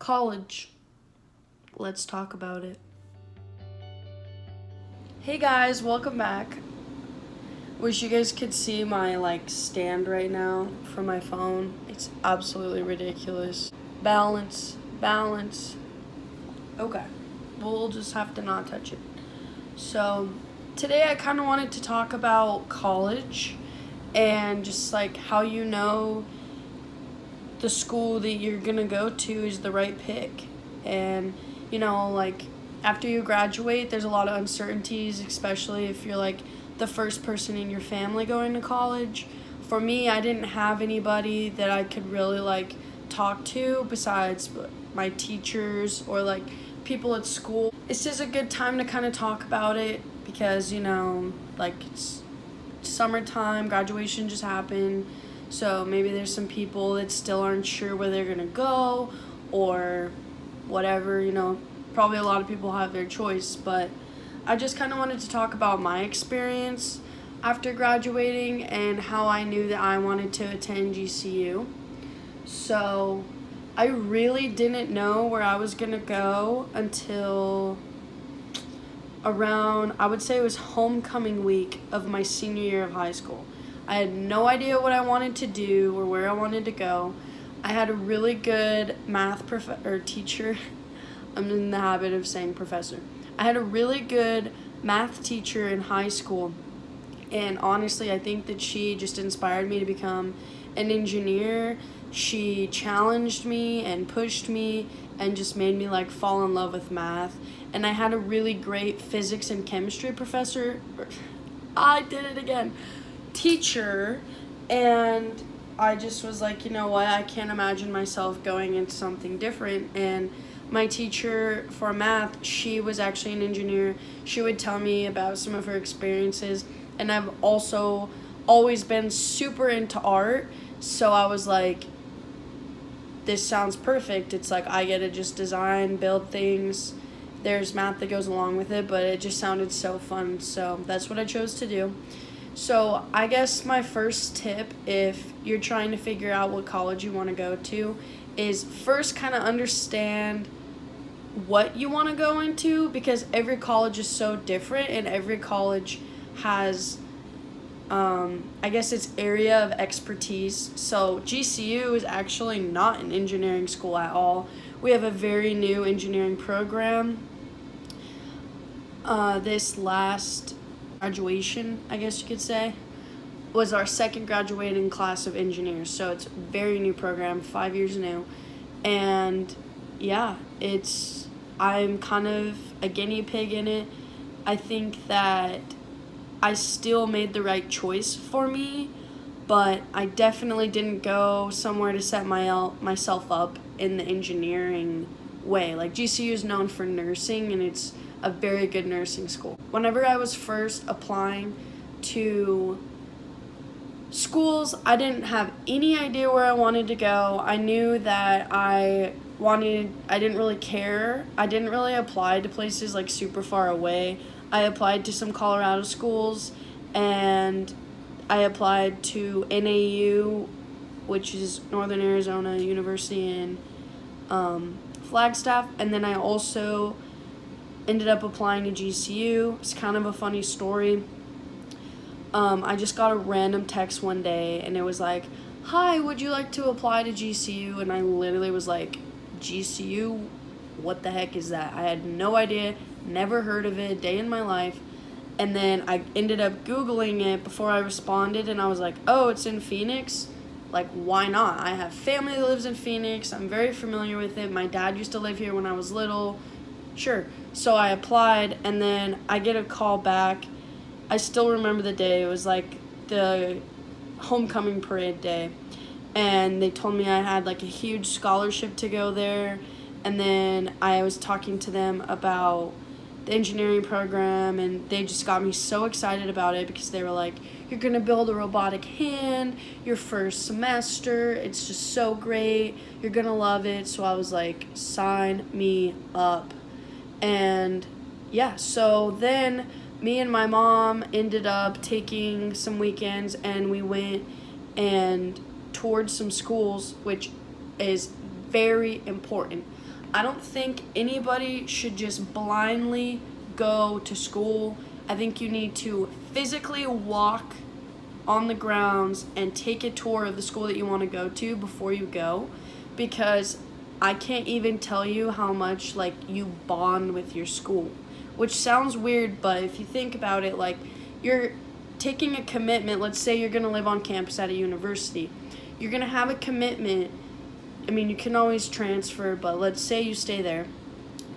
College. Let's talk about it. Hey guys, welcome back. Wish you guys could see my stand right now for my phone. It's absolutely ridiculous. Balance. Okay. We'll just have to not touch it. So, today I kind of wanted to talk about college and just how the school that you're going to go to is the right pick. And, after you graduate, there's a lot of uncertainties, especially if you're the first person in your family going to college. For me, I didn't have anybody that I could really talk to besides my teachers or people at school. It's just a good time to kind of talk about it because, it's summertime, graduation just happened. So maybe there's some people that still aren't sure where they're going to go or whatever, Probably a lot of people have their choice, but I just kind of wanted to talk about my experience after graduating and how I knew that I wanted to attend GCU. So I really didn't know where I was going to go until around, I would say it was homecoming week of my senior year of high school. I had no idea what I wanted to do or where I wanted to go. I had a really good math teacher. I'm in the habit of saying professor. I had a really good math teacher in high school, and honestly, I think that she just inspired me to become an engineer. She challenged me and pushed me and just made me fall in love with math. And I had a really great physics and chemistry professor. I did it again. Teacher, and I just was you know what, I can't imagine myself going into something different. And my teacher for math, she was actually an engineer. She would tell me about some of her experiences, and I've also always been super into art, so I was this sounds perfect. It's I get to just design, build things. There's math that goes along with it, but it just sounded so fun, so that's what I chose to do. So I guess my first tip, if you're trying to figure out what college you want to go to, is first kind of understand what you want to go into, because every college is so different and every college has I guess its area of expertise. So GCU is actually not an engineering school at all. We have a very new engineering program. This last graduation, I guess you could say, was our second graduating class of engineers. So it's a very new program, 5 years new. And yeah, I'm kind of a guinea pig in it. I think that I still made the right choice for me, but I definitely didn't go somewhere to set myself up in the engineering way. GCU is known for nursing, and it's a very good nursing school. Whenever I was first applying to schools, I didn't have any idea where I wanted to go. I knew that I didn't really care. I didn't really apply to places super far away. I applied to some Colorado schools, and I applied to NAU, which is Northern Arizona University in Flagstaff, and then I also ended up applying to GCU. It's kind of a funny story. I just got a random text one day, and it was hi, would you like to apply to GCU? And I literally was GCU? What the heck is that? I had no idea, never heard of it a day in my life. And then I ended up Googling it before I responded, and I was oh, it's in Phoenix? Why not? I have family that lives in Phoenix. I'm very familiar with it. My dad used to live here when I was little. Sure. So I applied, and then I get a call back. I still remember the day. It was the homecoming parade day. And they told me I had a huge scholarship to go there. And then I was talking to them about the engineering program, and they just got me so excited about it because they were you're going to build a robotic hand your first semester. It's just so great. You're going to love it. So I was sign me up. And yeah, so then me and my mom ended up taking some weekends, and we went and toured some schools, which is very important. I don't think anybody should just blindly go to school. I think you need to physically walk on the grounds and take a tour of the school that you want to go to before you go, because I can't even tell you how much like you bond with your school, which sounds weird, but if you think about it, like you're taking a commitment. Let's say you're going to live on campus at a university. You're going to have a commitment. I mean, you can always transfer, but let's say you stay there.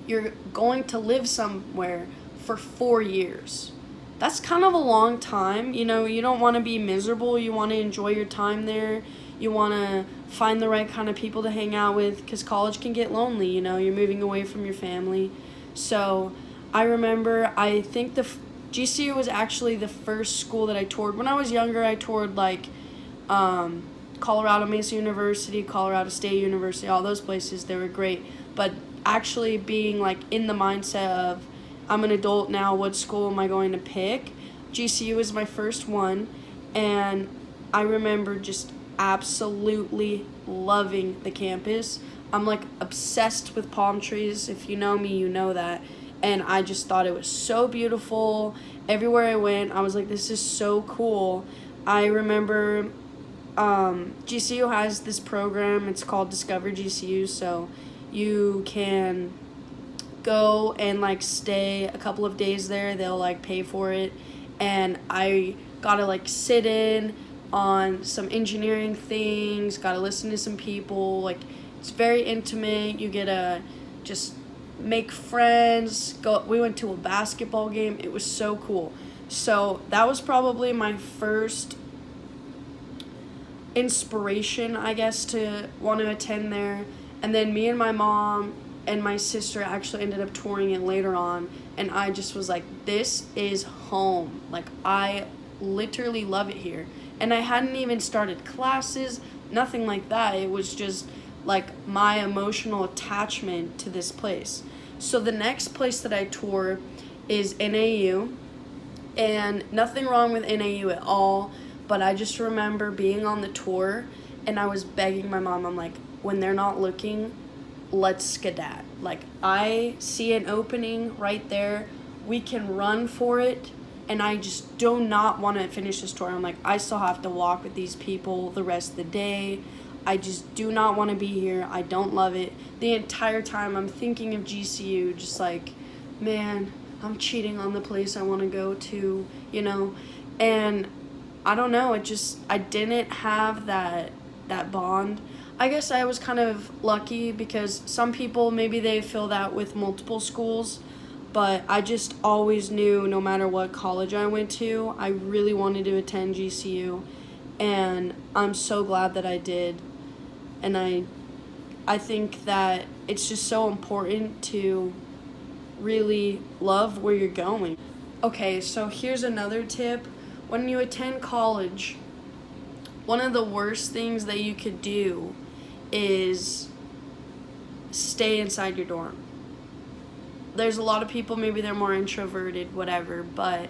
You're going to live somewhere for 4 years. That's kind of a long time. You know, you don't want to be miserable. You want to enjoy your time there. You want to find the right kind of people to hang out with, because college can get lonely. You know, you're moving away from your family. So I remember, I think GCU was actually the first school that I toured. When I was younger, I toured like Colorado Mesa University, Colorado State University, all those places. They were great. But actually being like in the mindset of, I'm an adult now, what school am I going to pick? GCU was my first one, and I remember just absolutely loving the campus. I'm like obsessed with palm trees. If you know me, you know that. And I just thought it was so beautiful. Everywhere I went, I was like, this is so cool. I remember GCU has this program. It's called Discover GCU, so you can go and like stay a couple of days there. They'll like pay for it, and I got to like sit in on some engineering things, got to listen to some people. Like, it's very intimate. You get to just make friends. We went to a basketball game. It was so cool. So that was probably my first inspiration, I guess, to want to attend there. And then me and my mom and my sister actually ended up touring it later on, and I just was like, this is home. Like, I literally love it here. And I hadn't even started classes, nothing like that. It was just like my emotional attachment to this place. So the next place that I tour is NAU, and nothing wrong with NAU at all, but I just remember being on the tour and I was begging my mom, I'm like, when they're not looking, let's skedat. Like, I see an opening right there, we can run for it, and I just do not want to finish this tour. I'm like, I still have to walk with these people the rest of the day. I just do not want to be here. I don't love it. The entire time I'm thinking of GCU, just like, man, I'm cheating on the place I want to go to, you know? And I don't know, I didn't have that bond. I guess I was kind of lucky, because some people, maybe they feel that with multiple schools, but I just always knew, no matter what college I went to, I really wanted to attend GCU, and I'm so glad that I did. And I think that it's just so important to really love where you're going. Okay, so here's another tip. When you attend college, one of the worst things that you could do is stay inside your dorm. There's a lot of people, maybe they're more introverted, whatever, but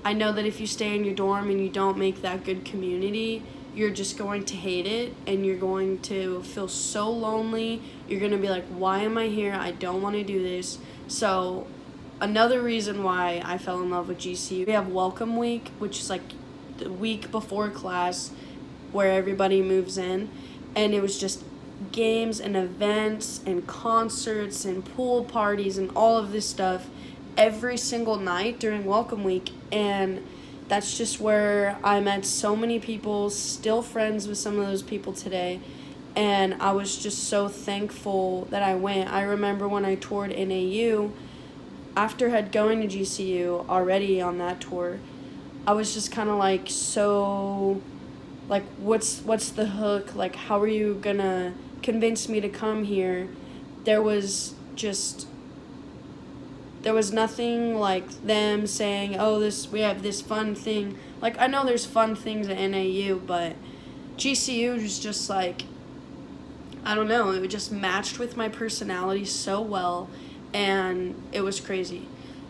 I know that if you stay in your dorm and you don't make that good community, you're just going to hate it, and you're going to feel so lonely. You're going to be like, why am I here? I don't want to do this. So another reason why I fell in love with GCU, we have Welcome Week, which is like the week before class where everybody moves in, and it was just games and events and concerts and pool parties and all of this stuff every single night during Welcome Week. And that's just where I met so many people, still friends with some of those people today, and I was just so thankful that I went. I remember when I toured NAU, after had going to GCU already on that tour, I was just kind of like, so, like, what's the hook? Like, how are you gonna convince me to come here? There was nothing like them saying, oh, we have this fun thing. Like, I know there's fun things at NAU, but GCU was just like, I don't know, it just matched with my personality so well, and it was crazy.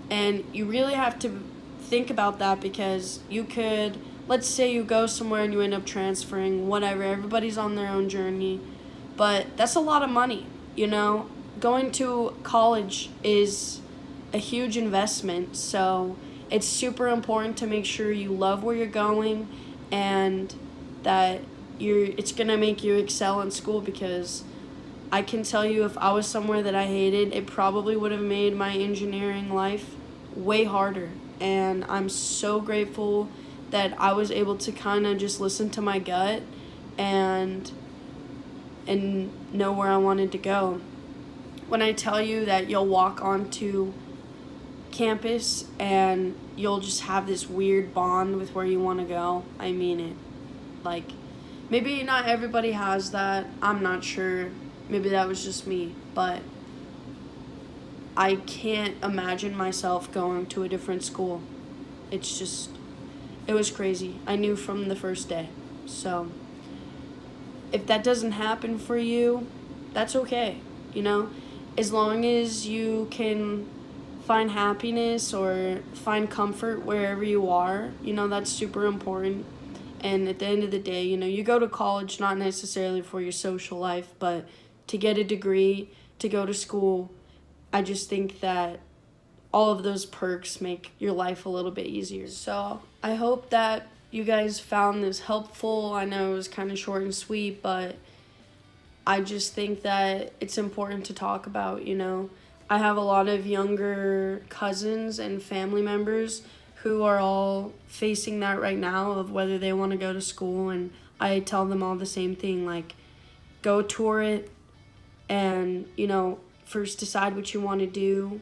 And you really have to think about that, because you could, let's say you go somewhere and you end up transferring, whatever, everybody's on their own journey, but that's a lot of money, you know? going to college is a huge investment, so it's super important to make sure you love where you're going and that it's going to make you excel in school, because I can tell you if I was somewhere that I hated, it probably would have made my engineering life way harder. And I'm so grateful that I was able to kind of just listen to my gut and know where I wanted to go. When I tell you that you'll walk onto campus and you'll just have this weird bond with where you want to go, I mean it. Like, maybe not everybody has that. I'm not sure. Maybe that was just me. But I can't imagine myself going to a different school. It was crazy. I knew from the first day. So if that doesn't happen for you, that's okay, you know? As long as you can find happiness or find comfort wherever you are, you know, that's super important. And at the end of the day, you know, you go to college not necessarily for your social life, but to get a degree, to go to school. I just think that all of those perks make your life a little bit easier. So I hope that you guys found this helpful. I know it was kind of short and sweet, but I just think that it's important to talk about, you know. I have a lot of younger cousins and family members who are all facing that right now of whether they want to go to school, and I tell them all the same thing, like, go tour it and, you know, first decide what you want to do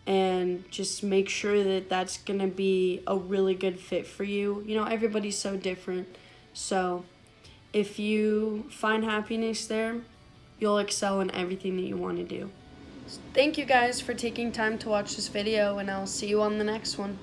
and just make sure that that's going to be a really good fit for you. You know, everybody's so different. So if you find happiness there, you'll excel in everything that you want to do. Thank you guys for taking time to watch this video, and I'll see you on the next one.